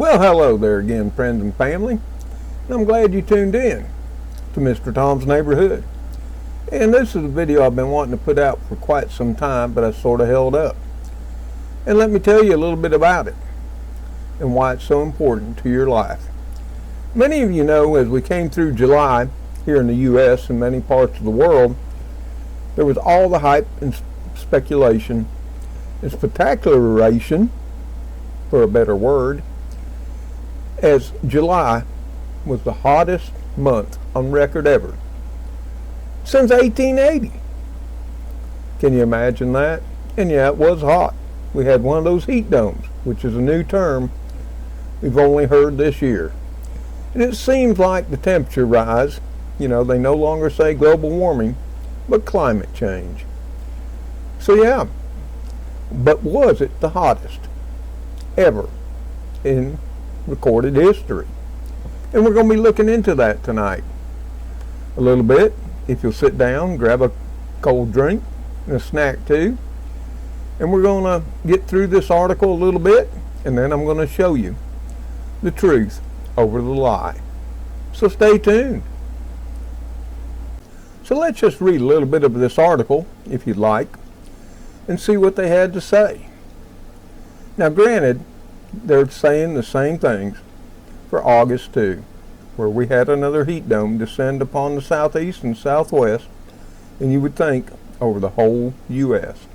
Well, hello there again, friends and family. And I'm glad you tuned in to Mr. Tom's Neighborhood. And this is a video I've been wanting to put out for quite some time, but I sort of held up. And let me tell you a little bit about it and why it's so important to your life. Many of you know, as we came through July here in the U.S. and many parts of the world, there was all the hype and speculation and spectacularation, for a better word, as July was the hottest month on record ever since 1880. Can you imagine that? And yeah, it was hot. We had one of those heat domes, which is a new term we've only heard this year. And it seems like the temperature rise, they no longer say global warming, but climate change. So yeah, but was it the hottest ever in recorded history? And we're going to be looking into that tonight a little bit. If you'll sit down, grab a cold drink and a snack too, and we're going to get through this article a little bit, and then I'm going to show you the truth over the lie. So stay tuned. So let's just read a little bit of this article, if you'd like, and see what they had to say. Now granted, they're saying the same things for August too, where we had another heat dome descend upon the southeast and southwest, and you would think over the whole U.S.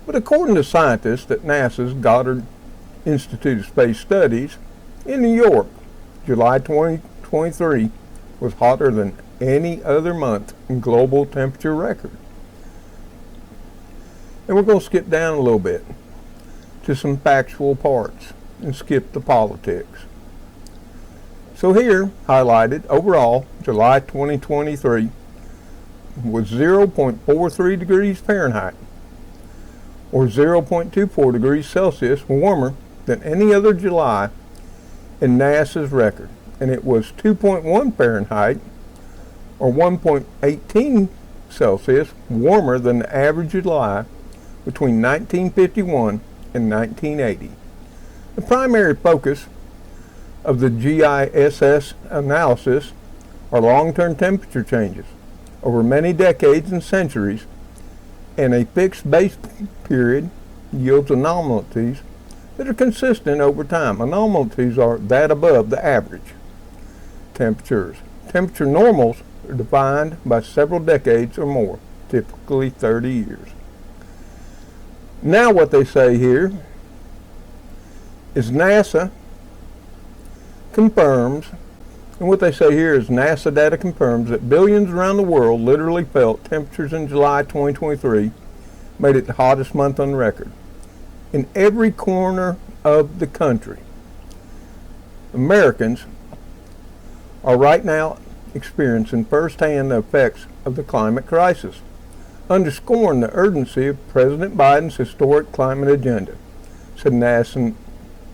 But according to scientists at NASA's Goddard Institute of Space Studies in New York, July 2023 was hotter than any other month in global temperature record. And we're going to skip down a little bit to some factual parts and skip the politics. So here, highlighted, overall, July 2023 was 0.43 degrees Fahrenheit, or 0.24 degrees Celsius warmer than any other July in NASA's record. And it was 2.1 Fahrenheit, or 1.18 Celsius warmer than the average July between 1951 and 1980. The primary focus of the GISS analysis are long-term temperature changes over many decades and centuries, and a fixed base period yields anomalies that are consistent over time. Anomalies are that above the average temperatures. Temperature normals are defined by several decades or more, typically 30 years. Now what they say here is NASA confirms, and what they say here is NASA data confirms that billions around the world literally felt temperatures in July 2023 made it the hottest month on record. In every corner of the country, Americans are right now experiencing firsthand the effects of the climate crisis, underscoring the urgency of President Biden's historic climate agenda. Said NASA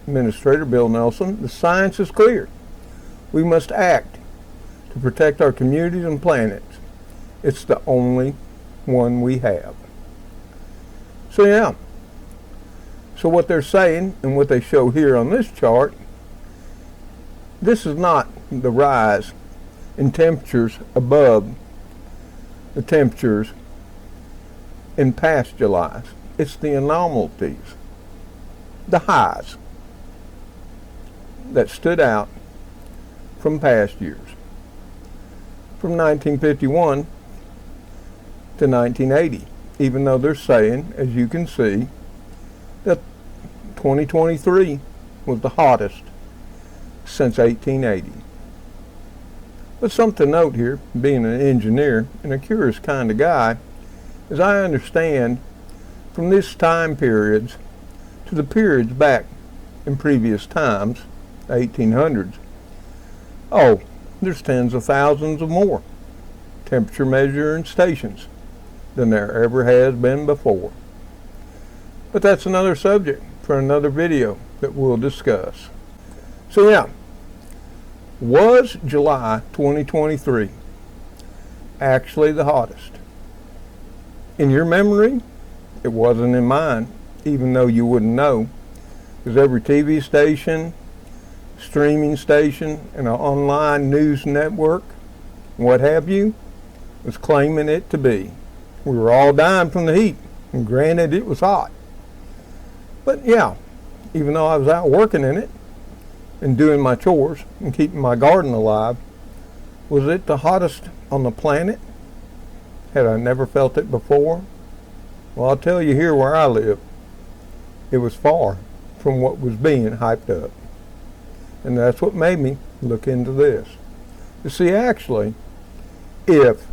Administrator Bill Nelson, the science is clear. We must act to protect our communities and planets. It's the only one we have. So yeah. So what they're saying and what they show here on this chart, this is not the rise in temperatures above the temperatures in past Julys. It's the anomalies, the highs that stood out from past years, from 1951 to 1980, even though they're saying, as you can see, that 2023 was the hottest since 1880. But something to note here, being an engineer and a curious kind of guy, as I understand, from this time periods to the periods back in previous times, the 1800s, there's tens of thousands of more temperature measuring stations than there ever has been before. But that's another subject for another video that we'll discuss. So yeah, was July 2023 actually the hottest? In your memory, it wasn't in mine, even though you wouldn't know, because every TV station streaming station and an online news network, what have you, was claiming it to be. We were all dying from the heat, and granted it was hot. But yeah, even though I was out working in it and doing my chores and keeping my garden alive, was it the hottest on the planet? Had I never felt it before? Well, I'll tell you, here where I live, it was far from what was being hyped up. And that's what made me look into this. You see, actually, if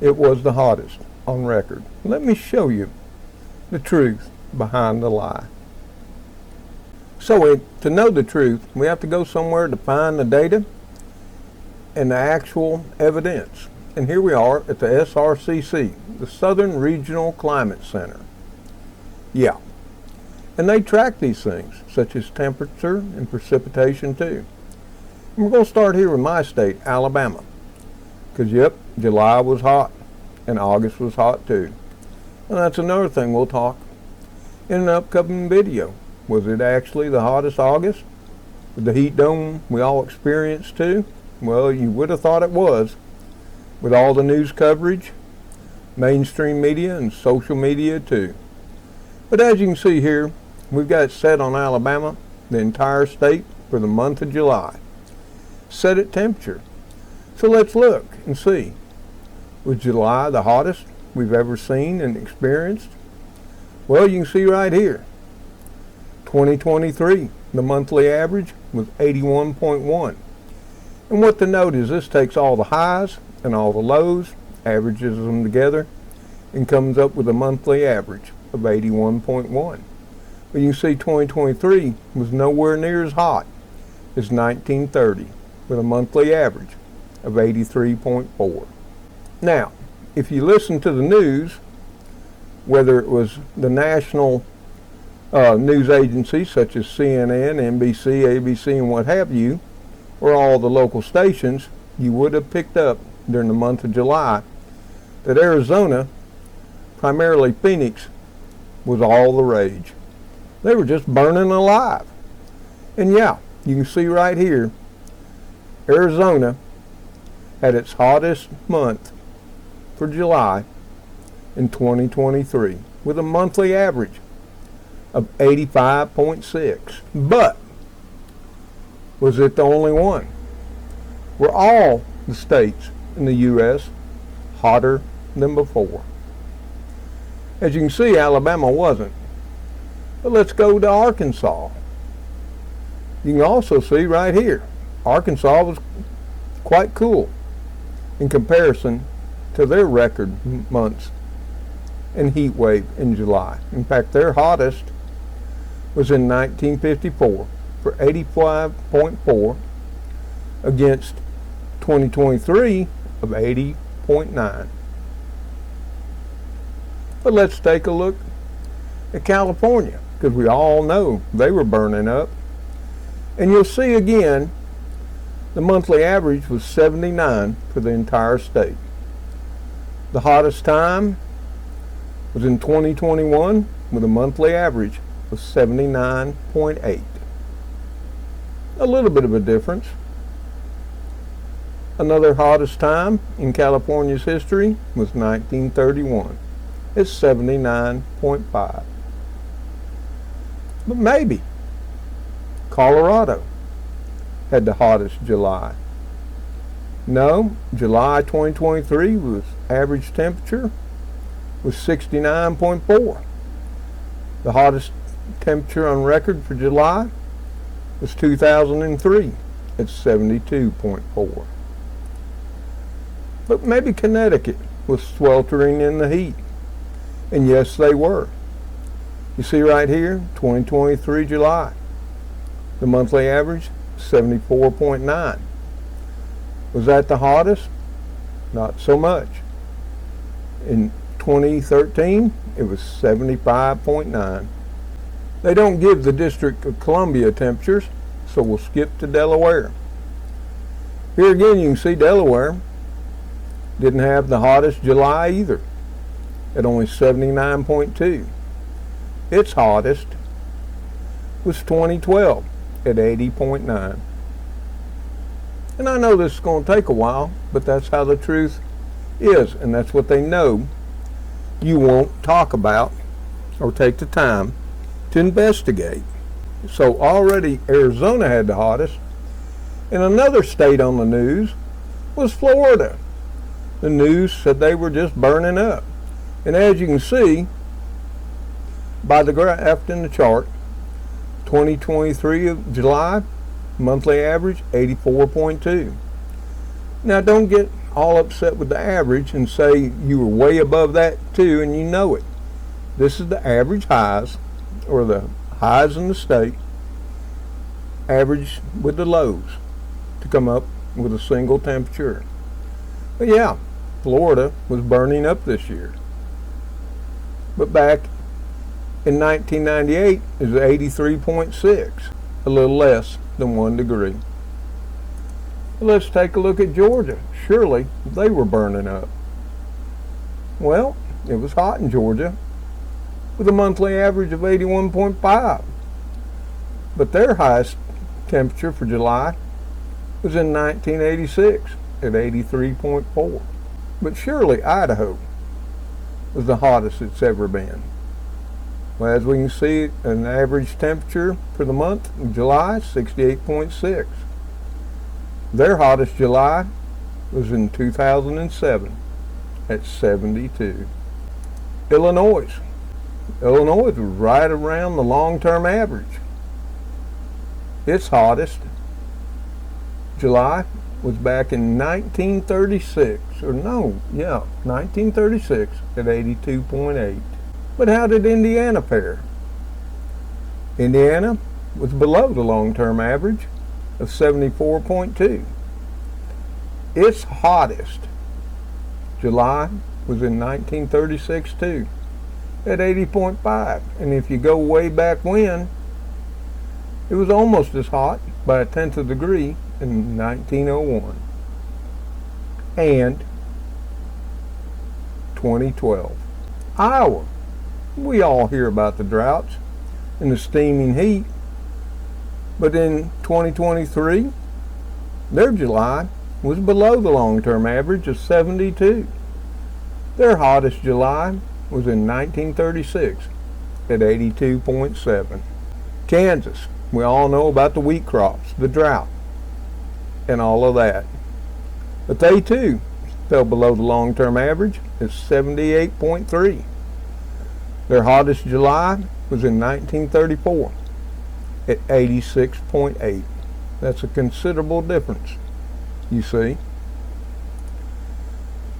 it was the hottest on record, let me show you the truth behind the lie. So to know the truth, we have to go somewhere to find the data and the actual evidence. And here we are at the SRCC, the Southern Regional Climate Center. Yeah. And they track these things, such as temperature and precipitation too. And we're going to start here with my state, Alabama. Because, yep, July was hot, and August was hot too. And that's another thing we'll talk in an upcoming video. Was it actually the hottest August with the heat dome we all experienced too? Well, you would have thought it was, with all the news coverage, mainstream media, and social media too. But as you can see here, we've got it set on Alabama, the entire state, for the month of July. Set at temperature. So let's look and see. Was July the hottest we've ever seen and experienced? Well, you can see right here. 2023, the monthly average was 81.1. And what to note is this takes all the highs and all the lows, averages them together, and comes up with a monthly average of 81.1. But you can see 2023 was nowhere near as hot as 1930, with a monthly average of 83.4. Now, if you listen to the news, whether it was the national news agencies such as CNN, NBC, ABC, and what have you, or all the local stations, you would have picked up during the month of July that Arizona, primarily Phoenix, was all the rage. They were just burning alive. And yeah, you can see right here, Arizona had its hottest month for July in 2023 with a monthly average of 85.6. But was it the only one? Were all the states in the U.S. hotter than before? As you can see, Alabama wasn't. But let's go to Arkansas. You can also see right here, Arkansas was quite cool in comparison to their record months and heat wave in July. In fact, their hottest was in 1954 for 85.4 against 2023 of 80.9. But let's take a look at California, because we all know they were burning up. And you'll see again, the monthly average was 79 for the entire state. The hottest time was in 2021 with a monthly average of 79.8. A little bit of a difference. Another hottest time in California's history was 1931. It's 79.5. But maybe Colorado had the hottest July. No, July 2023 was average temperature was 69.4. The hottest temperature on record for July was 2003 at 72.4. But maybe Connecticut was sweltering in the heat. And yes, they were. You see right here, 2023 July. The monthly average, 74.9. Was that the hottest? Not so much. In 2013, it was 75.9. They don't give the District of Columbia temperatures, so we'll skip to Delaware. Here again, you can see Delaware didn't have the hottest July either, at only 79.2. Its hottest was 2012 at 80.9. And I know this is going to take a while, but that's how the truth is, and that's what they know you won't talk about or take the time to investigate. So already Arizona had the hottest, and another state on the news was Florida. The news said they were just burning up. And as you can see by the graph in the chart, 2023 of July, monthly average 84.2. Now don't get all upset with the average and say you were way above that too, and you know it. This is the average highs, or the highs in the state, average with the lows to come up with a single temperature. But yeah, Florida was burning up this year. But back in 1998 is 83.6, a little less than 1 degree. Let's take a look at Georgia. Surely they were burning up. Well, it was hot in Georgia with a monthly average of 81.5. But their highest temperature for July was in 1986 at 83.4. But surely Idaho was the hottest it's ever been. Well, as we can see, an average temperature for the month of July, 68.6. Their hottest July was in 2007 at 72. Illinois was right around the long-term average. Its hottest July was back in 1936 at 82.8. But how did Indiana fare? Indiana was below the long-term average of 74.2. Its hottest July was in 1936 too, at 80.5. And if you go way back when, it was almost as hot by 1/10 of a degree in 1901 and 2012. Iowa. We all hear about the droughts and the steaming heat, but in 2023, their July was below the long-term average of 72. Their hottest July was in 1936 at 82.7. Kansas. We all know about the wheat crops, the drought, and all of that. But they too fell below the long-term average at 78.3. Their hottest July was in 1934 at 86.8. That's a considerable difference, you see.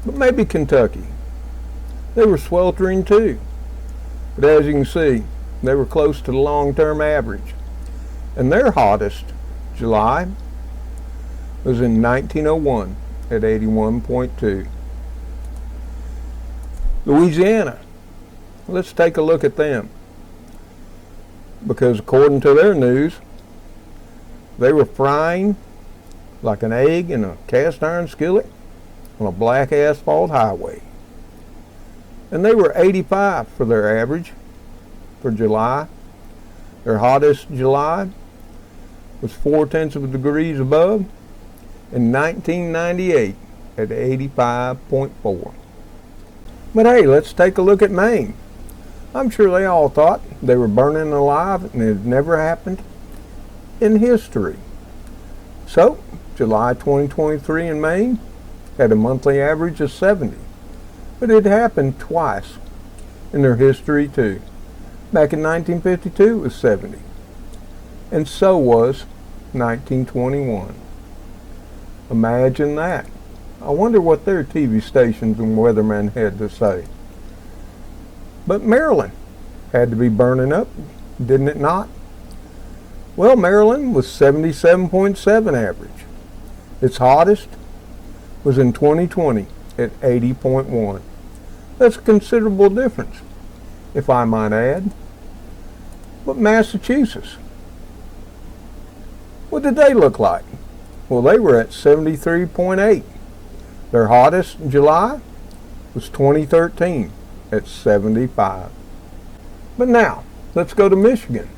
But maybe Kentucky. They were sweltering too. But as you can see, they were close to the long-term average. And their hottest July was in 1901 at 81.2. Louisiana. Let's take a look at them. Because according to their news, they were frying like an egg in a cast iron skillet on a black asphalt highway. And they were 85 for their average for July. Their hottest July was 0.4 of a degree above in 1998 at 85.4. But hey, let's take a look at Maine. I'm sure they all thought they were burning alive and it had never happened in history. So, July 2023 in Maine had a monthly average of 70. But it happened twice in their history too. Back in 1952 it was 70. And so was 1921. Imagine that. I wonder what their TV stations and weathermen had to say. But Maryland had to be burning up, didn't it not? Well, Maryland was 77.7 average. Its hottest was in 2020 at 80.1. That's a considerable difference, if I might add. But Massachusetts, what did they look like? Well, they were at 73.8. Their hottest in July was 2013 at 75. But now, let's go to Michigan,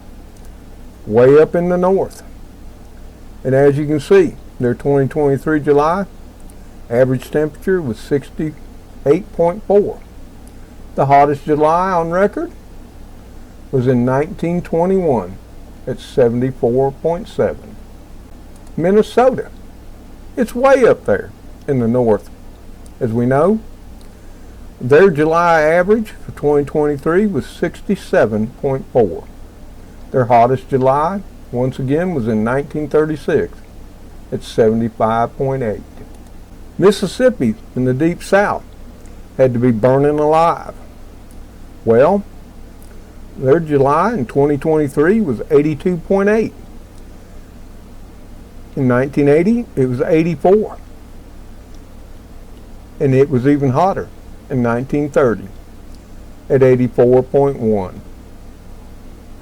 way up in the north. And as you can see, their 2023 July average temperature was 68.4. The hottest July on record was in 1921 at 74.7. Minnesota, it's way up there in the north. As we know, their July average for 2023 was 67.4. Their hottest July, once again, was in 1936 at 75.8. Mississippi in the deep south had to be burning alive. Well, their July in 2023 was 82.8. In 1980, it was 84. And it was even hotter in 1930 at 84.1.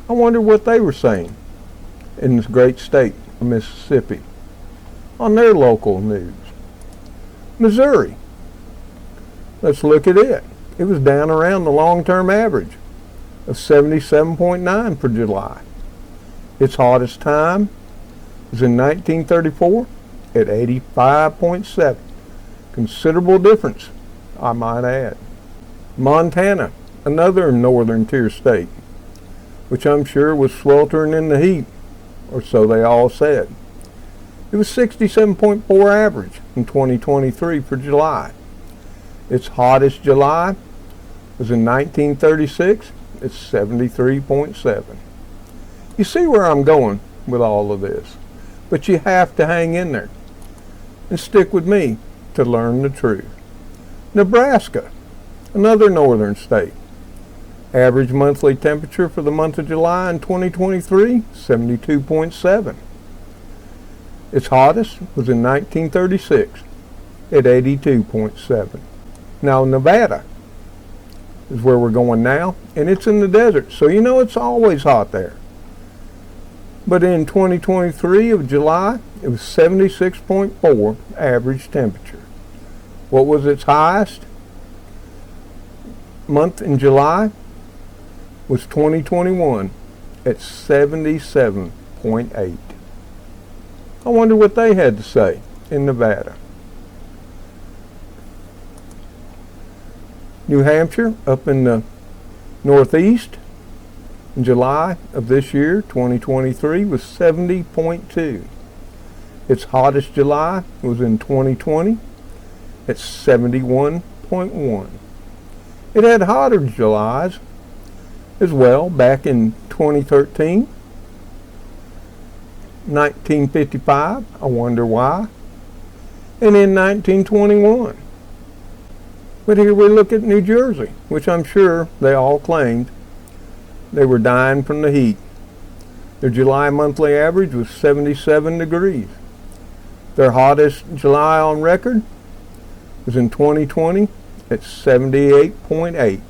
I wonder what they were saying in this great state of Mississippi on their local news. Missouri, let's look at it. It was down around the long-term average of 77.9 for July. Its hottest time was in 1934 at 85.7. Considerable difference, I might add. Montana, another northern tier state, which I'm sure was sweltering in the heat, or so they all said. It was 67.4 average in 2023 for July. Its hottest July was in 1936 at 73.7. You see where I'm going with all of this, but you have to hang in there and stick with me to learn the truth. Nebraska, another northern state. Average monthly temperature for the month of July in 2023, 72.7. Its hottest was in 1936 at 82.7. Now Nevada is where we're going now, and it's in the desert, so you know it's always hot there. But in 2023 of July, it was 76.4 average temperature. What was its highest month in July? Was 2021 at 77.8. I wonder what they had to say in Nevada. New Hampshire, up in the northeast, in July of this year, 2023, was 70.2. Its hottest July was in 2020 at 71.1. It had hotter Julys as well back in 2013, 1955, I wonder why, and in 1921. But here we look at New Jersey, which I'm sure they all claimed they were dying from the heat. Their July monthly average was 77 degrees. Their hottest July on record was in 2020 at 78.8.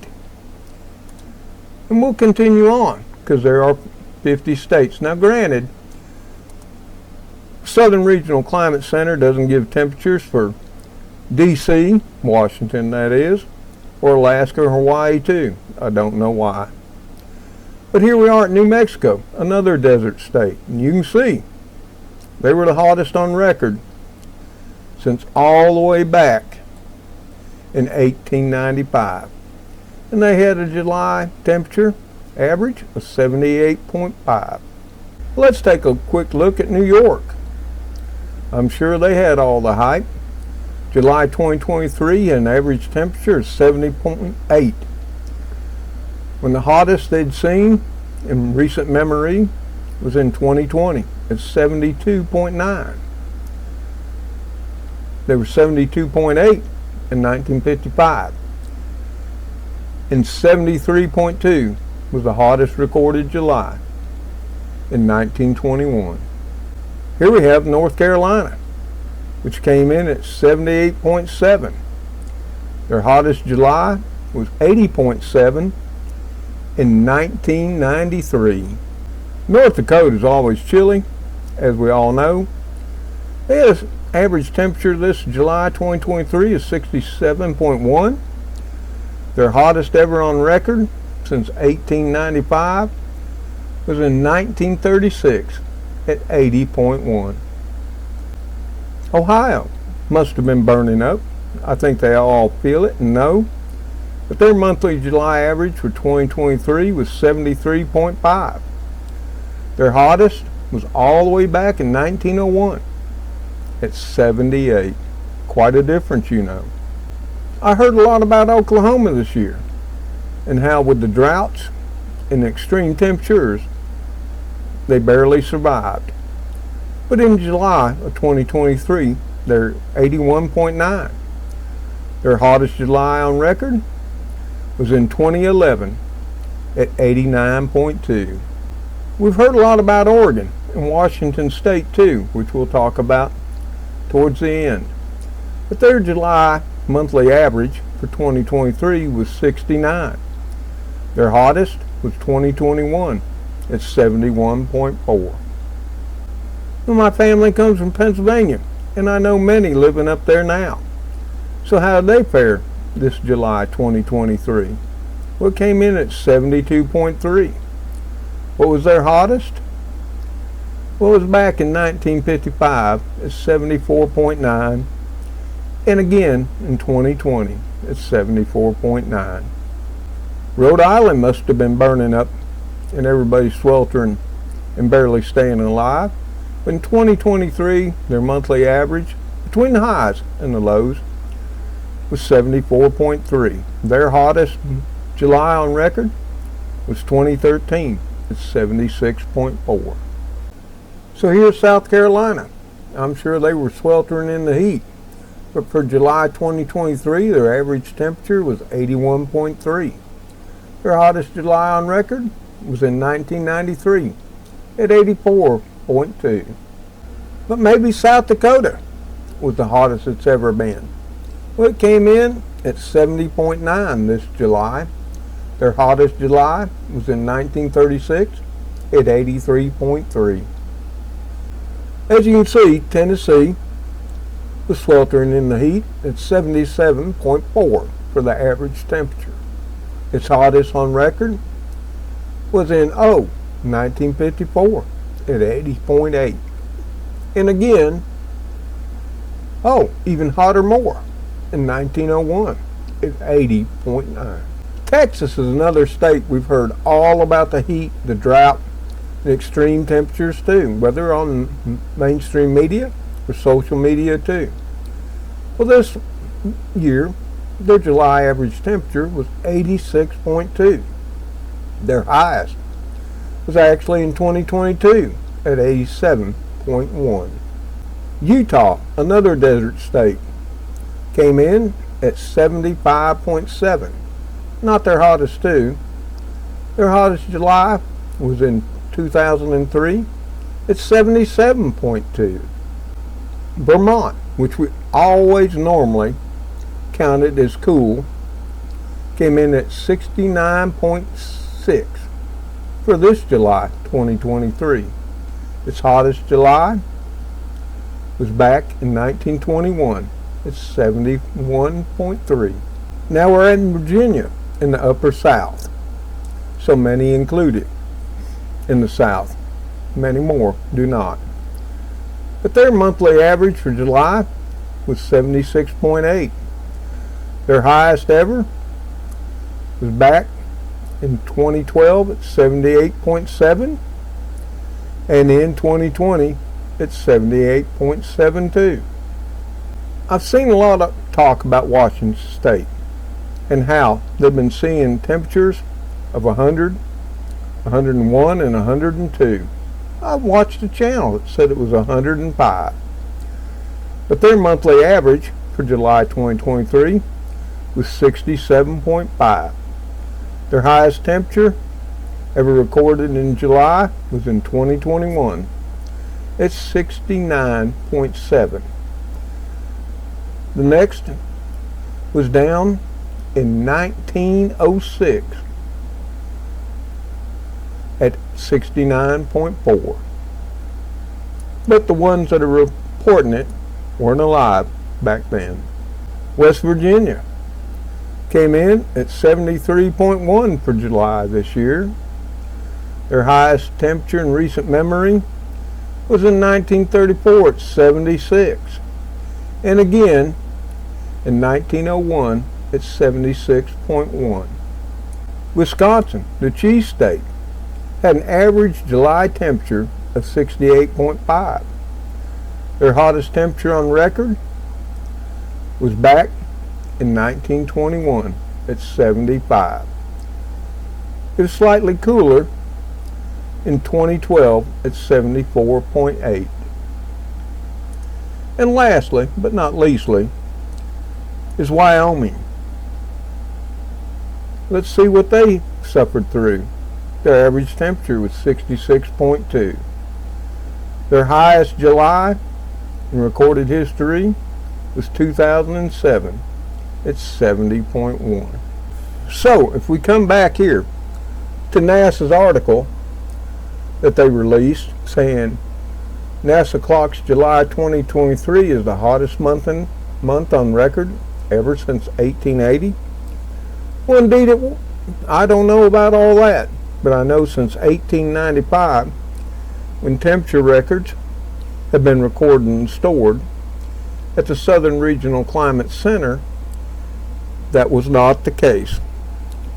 And we'll continue on because there are 50 states. Now granted, Southern Regional Climate Center doesn't give temperatures for D.C., Washington that is, or Alaska or Hawaii too. I don't know why. But here we are at New Mexico, another desert state. And you can see they were the hottest on record since all the way back in 1895. And they had a July temperature average of 78.5. Let's take a quick look at New York. I'm sure they had all the hype. July 2023, an average temperature of 70.8. When the hottest they'd seen in recent memory was in 2020 at 72.9. They were 72.8 in 1955. And 73.2 was the hottest recorded July in 1921. Here we have North Carolina, which came in at 78.7. Their hottest July was 80.7 in 1993. North Dakota is always chilly, as we all know. They had an average temperature this July 2023 is 67.1. Their hottest ever on record since 1895 was in 1936 at 80.1. Ohio must have been burning up. I think they all feel it and know. But their monthly July average for 2023 was 73.5. Their hottest was all the way back in 1901 at 78. Quite a difference, you know. I heard a lot about Oklahoma this year and how with the droughts and extreme temperatures, they barely survived. But in July of 2023, they're 81.9. Their hottest July on record was in 2011 at 89.2. We've heard a lot about Oregon and Washington State too, which we'll talk about towards the end. But their July monthly average for 2023 was 69. Their hottest was 2021 at 71.4. Well, my family comes from Pennsylvania, and I know many living up there now. So how did they fare this July 2023? Well, it came in at 72.3. What was their hottest? Well, it was back in 1955 at 74.9, and again in 2020 at 74.9. Rhode Island must have been burning up and everybody sweltering and barely staying alive. But in 2023, their monthly average between the highs and the lows was 74.3. Their hottest July on record was 2013 at 76.4. So here's South Carolina. I'm sure they were sweltering in the heat. But for July 2023, their average temperature was 81.3. Their hottest July on record was in 1993 at 84.2. But maybe South Dakota was the hottest it's ever been. Well, it came in at 70.9 this July. Their hottest July was in 1936 at 83.3. As you can see, Tennessee was sweltering in the heat at 77.4 for the average temperature. Its hottest on record was in 1954 at 80.8. And again, even hotter more in 1901 at 80.9. Texas is another state we've heard all about the heat, the drought, and extreme temperatures too, whether on mainstream media or social media too. Well, this year, their July average temperature was 86.2. Their highest was actually in 2022 at 87.1. Utah, another desert state, came in at 75.7. Not their hottest too. Their hottest July was in 2003 at 77.2. Vermont, which we always normally counted as cool, came in at 69.6 for this July 2023. Its hottest July was back in 1921 at 71.3. Now we're in Virginia in the upper South. So many included in the South. Many more do not. But their monthly average for July was 76.8. Their highest ever was back in 2012 at 78.7, and in 2020 at 78.72. I've seen a lot of talk about Washington State and how they've been seeing temperatures of 100, 101, and 102. I've watched a channel that said it was 105. But their monthly average for July 2023 was 67.5. Their highest temperature ever recorded in July was in 2021. It's 69.7. The next was down in 1906 at 69.4. But the ones that are reporting it weren't alive back then. West Virginia came in at 73.1 for July this year. Their highest temperature in recent memory was in 1934 at 76. And again, in 1901, it's 76.1. Wisconsin, the cheese state, had an average July temperature of 68.5. Their hottest temperature on record was back in 1921 at 75. It was slightly cooler in 2012 at 74.8. And lastly, but not leastly, is Wyoming. Let's see what they suffered through. Their average temperature was 66.2. Their highest July in recorded history was 2007. It's 70.1. So, if we come back here to NASA's article that they released saying NASA clocks July 2023 is the hottest month on record ever since 1880. Well, indeed, I don't know about all that, but I know since 1895, when temperature records have been recorded and stored at the Southern Regional Climate Center, that was not the case.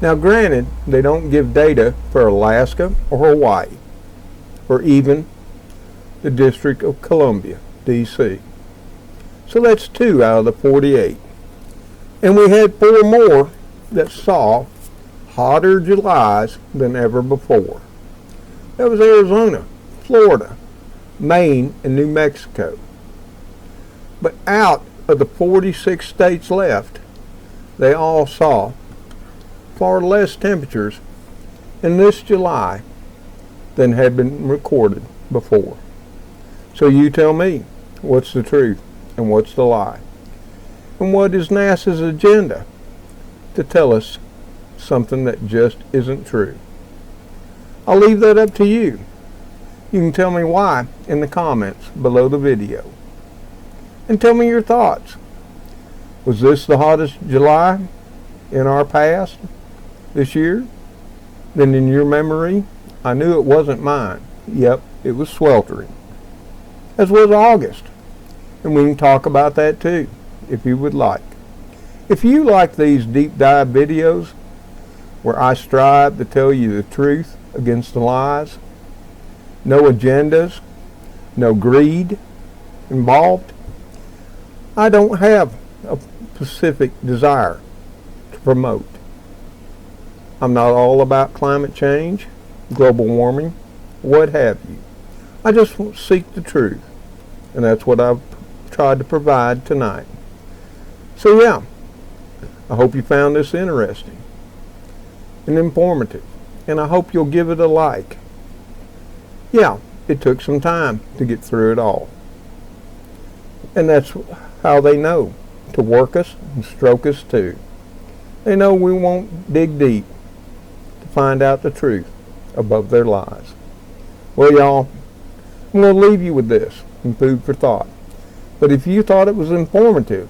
Now, granted, they don't give data for Alaska or Hawaii, or even the District of Columbia, D.C. So that's 2 out of the 48. And we had 4 more that saw hotter Julys than ever before. That was Arizona, Florida, Maine, and New Mexico. But out of the 46 states left, they all saw far less temperatures in this July than had been recorded before. So you tell me, what's the truth and what's the lie? And what is NASA's agenda to tell us something that just isn't true? I'll leave that up to you. You can tell me why in the comments below the video. And tell me your thoughts. Was this the hottest July in our past this year? Then in your memory, I knew it wasn't mine. Yep, it was sweltering. As was August. And we can talk about that too, if you would like. If you like these deep dive videos where I strive to tell you the truth against the lies, no agendas, no greed involved, I don't have a specific desire to promote. I'm not all about climate change, global warming, what have you. I just seek the truth, and that's what I've tried to provide tonight. So yeah, I hope you found this interesting and informative, and I hope you'll give it a like. Yeah, it took some time to get through it all. And that's how they know to work us and stroke us too. They know we won't dig deep to find out the truth above their lies. Well, y'all, I'm going to leave you with this and food for thought. But if you thought it was informative,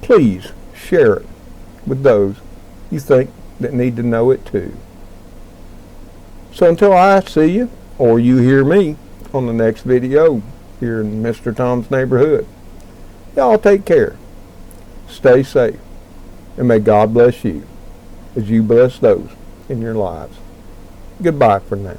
please share it with those you think that need to know it too. So until I see you, or you hear me on the next video here in Mr. Tom's Neighborhood, y'all take care, stay safe, and may God bless you as you bless those in your lives. Goodbye for now.